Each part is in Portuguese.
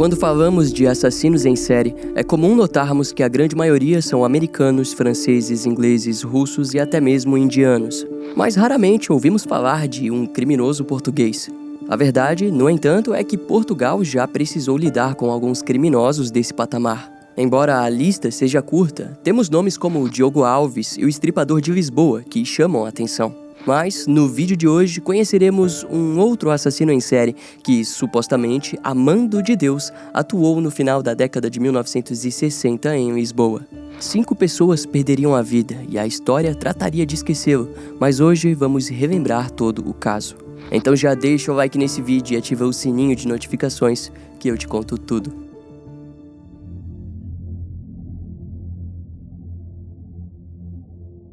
Quando falamos de assassinos em série, é comum notarmos que a grande maioria são americanos, franceses, ingleses, russos e até mesmo indianos. Mas raramente ouvimos falar de um criminoso português. A verdade, no entanto, é que Portugal já precisou lidar com alguns criminosos desse patamar. Embora a lista seja curta, temos nomes como Diogo Alves e o Estripador de Lisboa que chamam a atenção. Mas, no vídeo de hoje, conheceremos um outro assassino em série que, supostamente, amando de Deus, atuou no final da década de 1960 em Lisboa. 5 pessoas perderiam a vida e a história trataria de esquecê-lo, mas hoje vamos relembrar todo o caso. Então já deixa o like nesse vídeo e ativa o sininho de notificações que eu te conto tudo.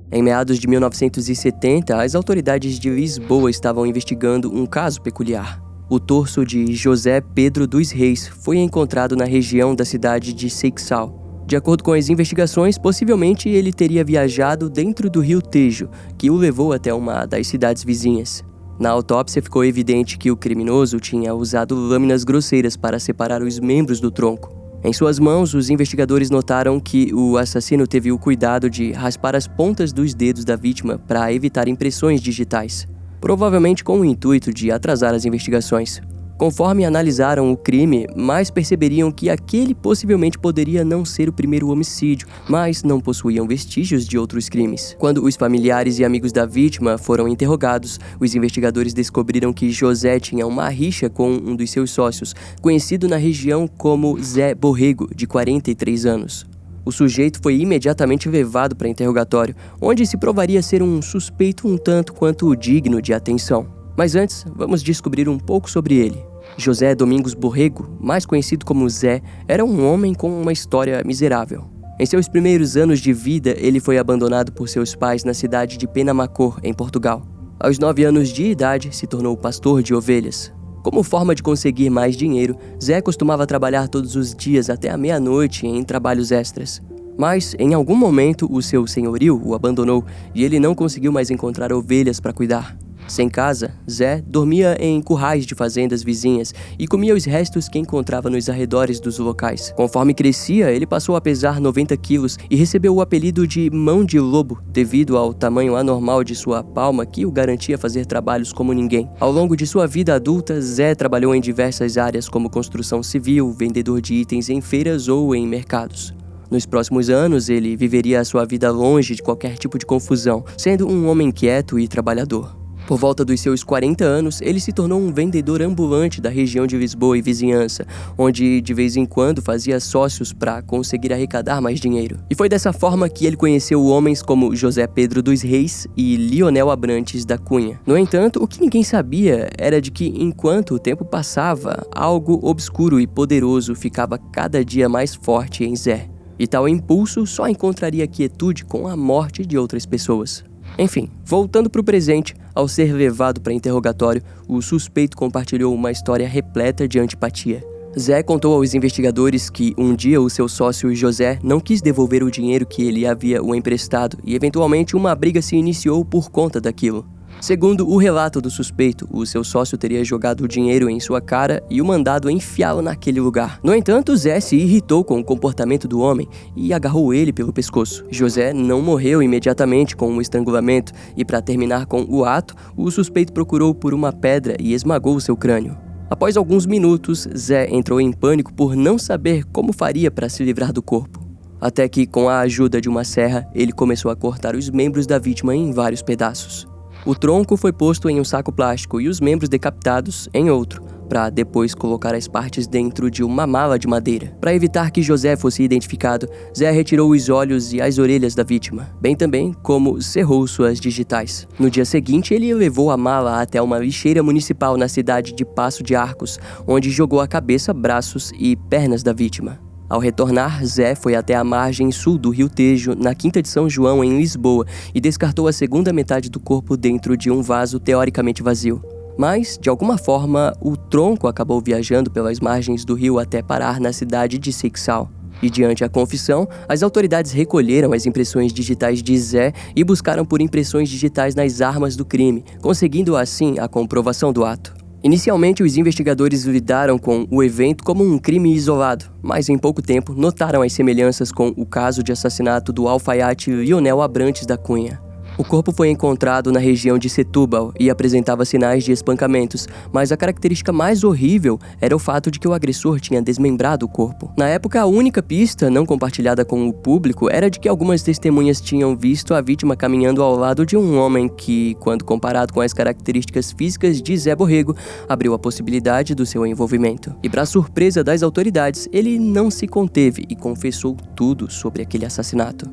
Em meados de 1970, as autoridades de Lisboa estavam investigando um caso peculiar. O torso de José Pedro dos Reis foi encontrado na região da cidade de Seixal. De acordo com as investigações, possivelmente ele teria viajado dentro do rio Tejo, que o levou até uma das cidades vizinhas. Na autópsia ficou evidente que o criminoso tinha usado lâminas grosseiras para separar os membros do tronco. Em suas mãos, os investigadores notaram que o assassino teve o cuidado de raspar as pontas dos dedos da vítima para evitar impressões digitais, provavelmente com o intuito de atrasar as investigações. Conforme analisaram o crime, mais perceberiam que aquele possivelmente poderia não ser o primeiro homicídio, mas não possuíam vestígios de outros crimes. Quando os familiares e amigos da vítima foram interrogados, os investigadores descobriram que José tinha uma rixa com um dos seus sócios, conhecido na região como Zé Borrego, de 43 anos. O sujeito foi imediatamente levado para interrogatório, onde se provaria ser um suspeito um tanto quanto digno de atenção. Mas antes, vamos descobrir um pouco sobre ele. José Domingos Borrego, mais conhecido como Zé, era um homem com uma história miserável. Em seus primeiros anos de vida, ele foi abandonado por seus pais na cidade de Penamacor, em Portugal. Aos 9 anos de idade, se tornou pastor de ovelhas. Como forma de conseguir mais dinheiro, Zé costumava trabalhar todos os dias até a meia-noite em trabalhos extras. Mas, em algum momento, o seu senhorio o abandonou e ele não conseguiu mais encontrar ovelhas para cuidar. Sem casa, Zé dormia em currais de fazendas vizinhas e comia os restos que encontrava nos arredores dos locais. Conforme crescia, ele passou a pesar 90 quilos e recebeu o apelido de Mão de Lobo, devido ao tamanho anormal de sua palma que o garantia fazer trabalhos como ninguém. Ao longo de sua vida adulta, Zé trabalhou em diversas áreas como construção civil, vendedor de itens em feiras ou em mercados. Nos próximos anos, ele viveria a sua vida longe de qualquer tipo de confusão, sendo um homem quieto e trabalhador. Por volta dos seus 40 anos, ele se tornou um vendedor ambulante da região de Lisboa e vizinhança, onde de vez em quando fazia sócios para conseguir arrecadar mais dinheiro. E foi dessa forma que ele conheceu homens como José Pedro dos Reis e Lionel Abrantes da Cunha. No entanto, o que ninguém sabia era de que, enquanto o tempo passava, algo obscuro e poderoso ficava cada dia mais forte em Zé. E tal impulso só encontraria quietude com a morte de outras pessoas. Enfim, voltando para o presente, ao ser levado para interrogatório, o suspeito compartilhou uma história repleta de antipatia. Zé contou aos investigadores que um dia o seu sócio José não quis devolver o dinheiro que ele havia o emprestado e eventualmente uma briga se iniciou por conta daquilo. Segundo o relato do suspeito, o seu sócio teria jogado o dinheiro em sua cara e o mandado enfiá-lo naquele lugar. No entanto, Zé se irritou com o comportamento do homem e agarrou ele pelo pescoço. José não morreu imediatamente com um estrangulamento e, para terminar com o ato, o suspeito procurou por uma pedra e esmagou seu crânio. Após alguns minutos, Zé entrou em pânico por não saber como faria para se livrar do corpo. Até que, com a ajuda de uma serra, ele começou a cortar os membros da vítima em vários pedaços. O tronco foi posto em um saco plástico e os membros decapitados em outro, para depois colocar as partes dentro de uma mala de madeira. Para evitar que José fosse identificado, Zé retirou os olhos e as orelhas da vítima, bem também como cerrou suas digitais. No dia seguinte, ele levou a mala até uma lixeira municipal na cidade de Paço de Arcos, onde jogou a cabeça, braços e pernas da vítima. Ao retornar, Zé foi até a margem sul do rio Tejo, na Quinta de São João, em Lisboa, e descartou a segunda metade do corpo dentro de um vaso teoricamente vazio. Mas, de alguma forma, o tronco acabou viajando pelas margens do rio até parar na cidade de Seixal. E diante a confissão, as autoridades recolheram as impressões digitais de Zé e buscaram por impressões digitais nas armas do crime, conseguindo assim a comprovação do ato. Inicialmente, os investigadores lidaram com o evento como um crime isolado, mas em pouco tempo notaram as semelhanças com o caso de assassinato do alfaiate Lionel Abrantes da Cunha. O corpo foi encontrado na região de Setúbal e apresentava sinais de espancamentos, mas a característica mais horrível era o fato de que o agressor tinha desmembrado o corpo. Na época, a única pista não compartilhada com o público era de que algumas testemunhas tinham visto a vítima caminhando ao lado de um homem que, quando comparado com as características físicas de Zé Borrego, abriu a possibilidade do seu envolvimento. E para surpresa das autoridades, ele não se conteve e confessou tudo sobre aquele assassinato.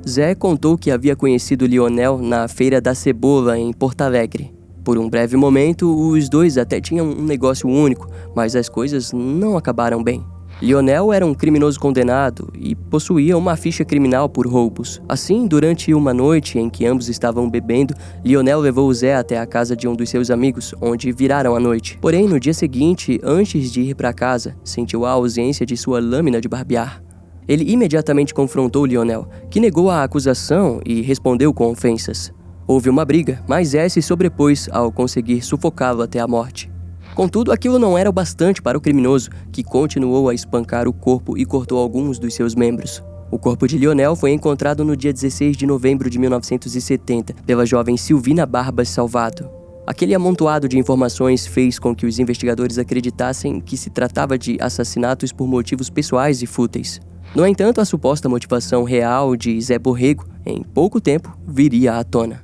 Zé contou que havia conhecido Lionel na Feira da Cebola, em Porto Alegre. Por um breve momento, os dois até tinham um negócio único, mas as coisas não acabaram bem. Lionel era um criminoso condenado e possuía uma ficha criminal por roubos. Assim, durante uma noite em que ambos estavam bebendo, Lionel levou Zé até a casa de um dos seus amigos, onde viraram a noite. Porém, no dia seguinte, antes de ir para casa, sentiu a ausência de sua lâmina de barbear. Ele imediatamente confrontou Lionel, que negou a acusação e respondeu com ofensas. Houve uma briga, mas Zé se sobrepôs ao conseguir sufocá-lo até a morte. Contudo, aquilo não era o bastante para o criminoso, que continuou a espancar o corpo e cortou alguns dos seus membros. O corpo de Lionel foi encontrado no dia 16 de novembro de 1970 pela jovem Silvina Barbas Salvato. Aquele amontoado de informações fez com que os investigadores acreditassem que se tratava de assassinatos por motivos pessoais e fúteis. No entanto, a suposta motivação real de Zé Borrego, em pouco tempo, viria à tona.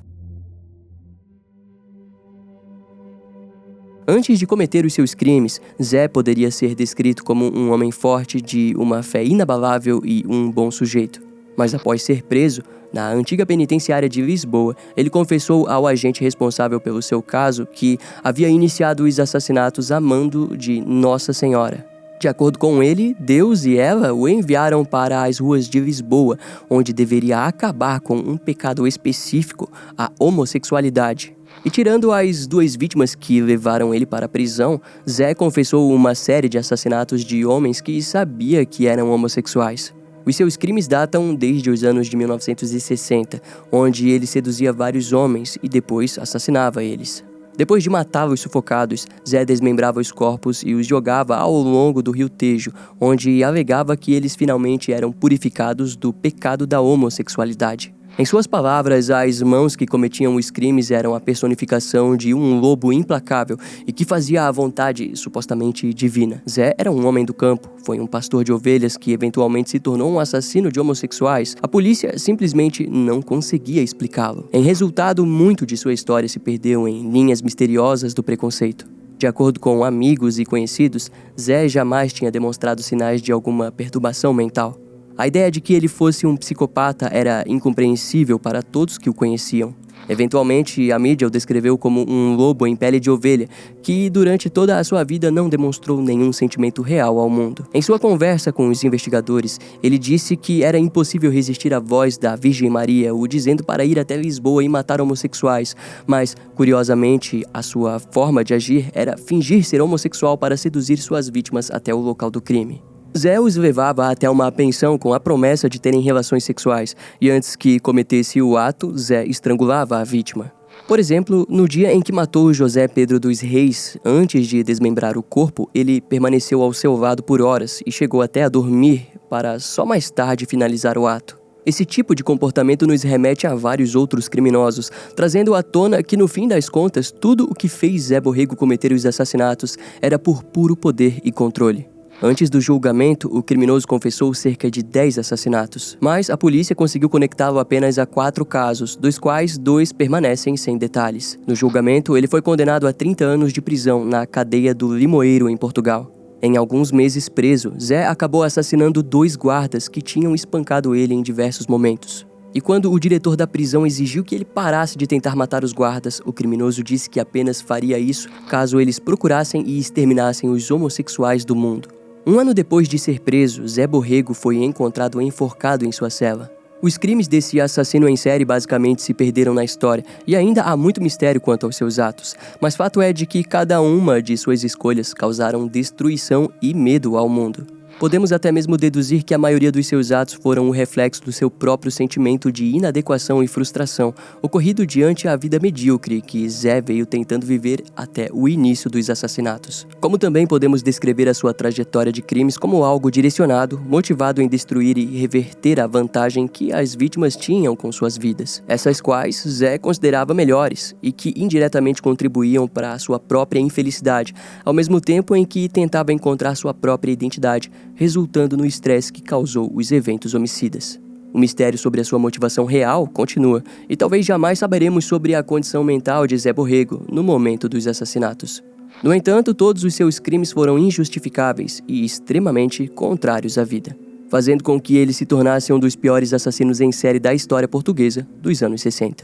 Antes de cometer os seus crimes, Zé poderia ser descrito como um homem forte, de uma fé inabalável e um bom sujeito. Mas após ser preso, na antiga penitenciária de Lisboa, ele confessou ao agente responsável pelo seu caso que havia iniciado os assassinatos a mando de Nossa Senhora. De acordo com ele, Deus e ela o enviaram para as ruas de Lisboa, onde deveria acabar com um pecado específico, a homossexualidade. E tirando as duas vítimas que levaram ele para a prisão, Zé confessou uma série de assassinatos de homens que sabia que eram homossexuais. Os seus crimes datam desde os anos de 1960, onde ele seduzia vários homens e depois assassinava eles. Depois de matá-los sufocados, Zé desmembrava os corpos e os jogava ao longo do rio Tejo, onde alegava que eles finalmente eram purificados do pecado da homossexualidade. Em suas palavras, as mãos que cometiam os crimes eram a personificação de um lobo implacável e que fazia a vontade supostamente divina. Zé era um homem do campo, foi um pastor de ovelhas que eventualmente se tornou um assassino de homossexuais. A polícia simplesmente não conseguia explicá-lo. Em resultado, muito de sua história se perdeu em linhas misteriosas do preconceito. De acordo com amigos e conhecidos, Zé jamais tinha demonstrado sinais de alguma perturbação mental. A ideia de que ele fosse um psicopata era incompreensível para todos que o conheciam. Eventualmente, a mídia o descreveu como um lobo em pele de ovelha, que durante toda a sua vida não demonstrou nenhum sentimento real ao mundo. Em sua conversa com os investigadores, ele disse que era impossível resistir à voz da Virgem Maria, o dizendo para ir até Lisboa e matar homossexuais, mas, curiosamente, a sua forma de agir era fingir ser homossexual para seduzir suas vítimas até o local do crime. Zé os levava até uma pensão com a promessa de terem relações sexuais, e antes que cometesse o ato, Zé estrangulava a vítima. Por exemplo, no dia em que matou José Pedro dos Reis, antes de desmembrar o corpo, ele permaneceu ao seu lado por horas e chegou até a dormir para só mais tarde finalizar o ato. Esse tipo de comportamento nos remete a vários outros criminosos, trazendo à tona que, no fim das contas, tudo o que fez Zé Borrego cometer os assassinatos era por puro poder e controle. Antes do julgamento, o criminoso confessou cerca de 10 assassinatos, mas a polícia conseguiu conectá-lo apenas a 4 casos, dos quais 2 permanecem sem detalhes. No julgamento, ele foi condenado a 30 anos de prisão na cadeia do Limoeiro, em Portugal. Em alguns meses preso, Zé acabou assassinando 2 guardas que tinham espancado ele em diversos momentos. E quando o diretor da prisão exigiu que ele parasse de tentar matar os guardas, o criminoso disse que apenas faria isso caso eles procurassem e exterminassem os homossexuais do mundo. Um ano depois de ser preso, Zé Borrego foi encontrado enforcado em sua cela. Os crimes desse assassino em série basicamente se perderam na história, e ainda há muito mistério quanto aos seus atos, mas fato é de que cada uma de suas escolhas causaram destruição e medo ao mundo. Podemos até mesmo deduzir que a maioria dos seus atos foram o reflexo do seu próprio sentimento de inadequação e frustração, ocorrido diante a vida medíocre que Zé veio tentando viver até o início dos assassinatos. Como também podemos descrever a sua trajetória de crimes como algo direcionado, motivado em destruir e reverter a vantagem que as vítimas tinham com suas vidas, essas quais Zé considerava melhores e que indiretamente contribuíam para a sua própria infelicidade, ao mesmo tempo em que tentava encontrar sua própria identidade, resultando no estresse que causou os eventos homicidas. O mistério sobre a sua motivação real continua, e talvez jamais saberemos sobre a condição mental de Zé Borrego no momento dos assassinatos. No entanto, todos os seus crimes foram injustificáveis e extremamente contrários à vida, fazendo com que ele se tornasse um dos piores assassinos em série da história portuguesa dos anos 60.